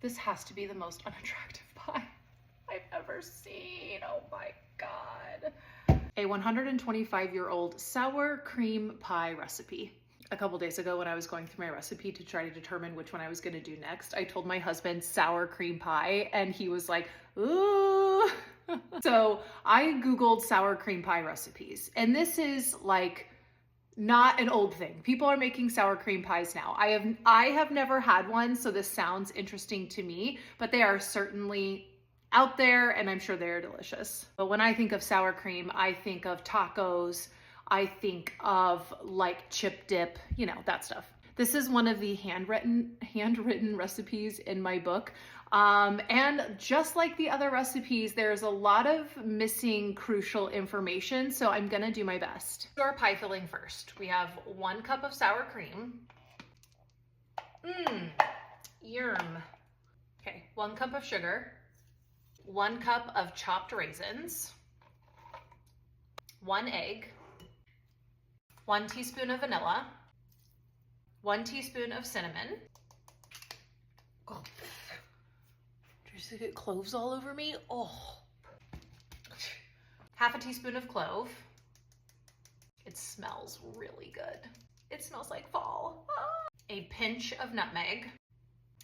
This has to be the most unattractive pie I've ever seen. Oh my God. A 125-year-old sour cream pie recipe. A couple days ago when I was going through my recipe to try to determine which one I was gonna do next, I told my husband sour cream pie and he was like, ooh. So I Googled sour cream pie recipes, and this is like not an old thing. People are making sour cream pies now. I have never had one, so this sounds interesting to me, but they are certainly out there and I'm sure they're delicious. But when I think of sour cream, I think of tacos. I think of like chip dip, you know, that stuff. This is one of the handwritten recipes in my book. And just like the other recipes, there's a lot of missing crucial information, so I'm gonna do my best. Do our pie filling first. We have 1 cup of sour cream. Yum. Okay, 1 cup of sugar, 1 cup of chopped raisins, 1 egg, 1 teaspoon of vanilla, 1 teaspoon of cinnamon. Oh. Did you get cloves all over me? Oh. Half a teaspoon of clove. It smells really good. It smells like fall. Ah. A pinch of nutmeg,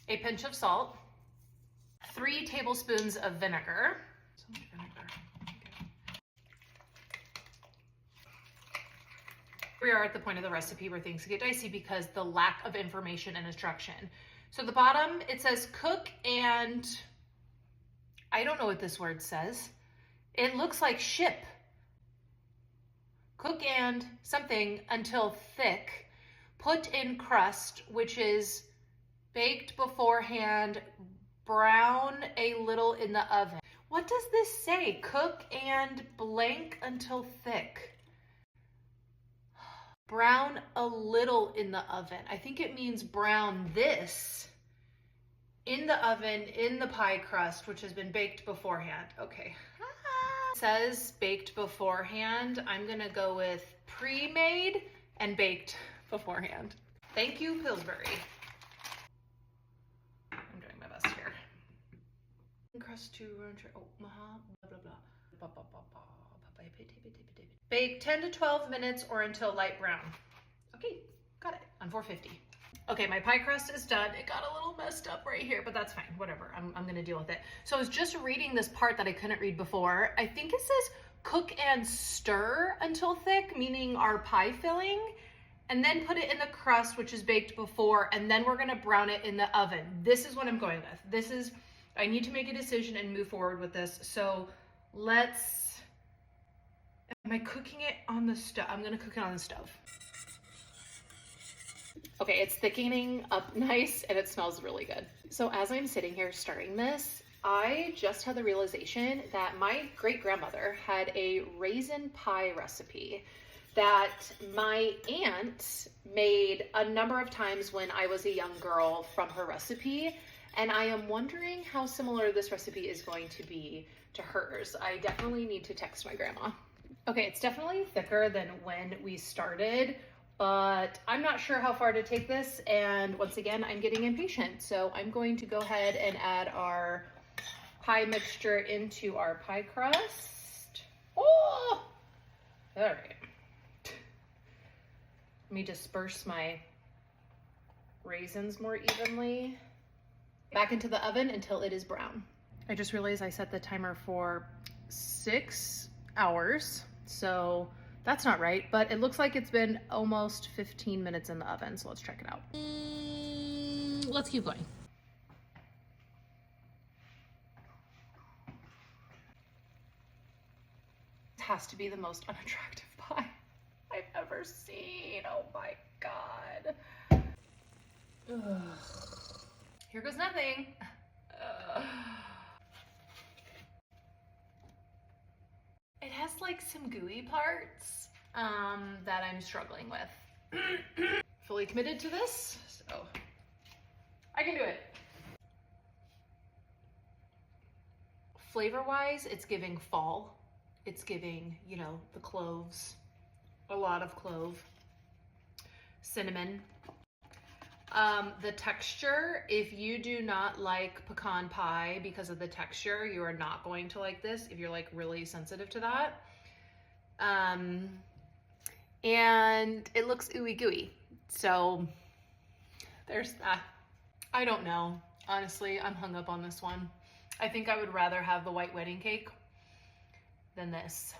a pinch of salt, 3 tablespoons of vinegar. So much vinegar. Okay. We are at the point of the recipe where things get dicey because the lack of information and instruction. So the bottom, it says cook and I don't know what this word says. It looks like ship. Cook and something until thick. Put in crust, which is baked beforehand, brown a little in the oven. What does this say? Cook and blank until thick. Brown a little in the oven. I think it means brown this in the oven, in the pie crust, which has been baked beforehand. Okay. It says baked beforehand. I'm gonna go with pre-made and baked beforehand. Thank you, Pillsbury. I'm doing my best here. Crust to Omaha, blah, blah, blah. Bake 10 to 12 minutes or until light brown. Okay, got it, on 450. Okay, my pie crust is done. It got a little messed up right here, but that's fine, whatever. I'm gonna deal with it. So I was just reading this part that I couldn't read before. I think it says cook and stir until thick, meaning our pie filling, and then put it in the crust, which is baked before, and then we're gonna brown it in the oven. This is what I'm going with. I need to make a decision and move forward with this. So am I cooking it on the stove? I'm gonna cook it on the stove. Okay, it's thickening up nice and it smells really good. So as I'm sitting here stirring this, I just had the realization that my great-grandmother had a raisin pie recipe that my aunt made a number of times when I was a young girl from her recipe. And I am wondering how similar this recipe is going to be to hers. I definitely need to text my grandma. Okay, it's definitely thicker than when we started, but I'm not sure how far to take this. And once again, I'm getting impatient. So I'm going to go ahead and add our pie mixture into our pie crust. Oh, all right. Let me disperse my raisins more evenly. Back into the oven until it is brown. I just realized I set the timer for 6 hours. So that's not right, but it looks like it's been almost 15 minutes in the oven. So let's check it out. Let's keep going. This has to be the most unattractive pie I've ever seen. Oh my God. Ugh. Here goes nothing. It has like some gooey parts that I'm struggling with. Fully committed to this, so I can do it. Flavor-wise, it's giving fall. It's giving, you know, the cloves, a lot of clove, cinnamon. The texture, if you do not like pecan pie because of the texture, you are not going to like this if you're like really sensitive to that. And it looks ooey gooey. So there's that. I don't know. Honestly, I'm hung up on this one. I think I would rather have the white wedding cake than this.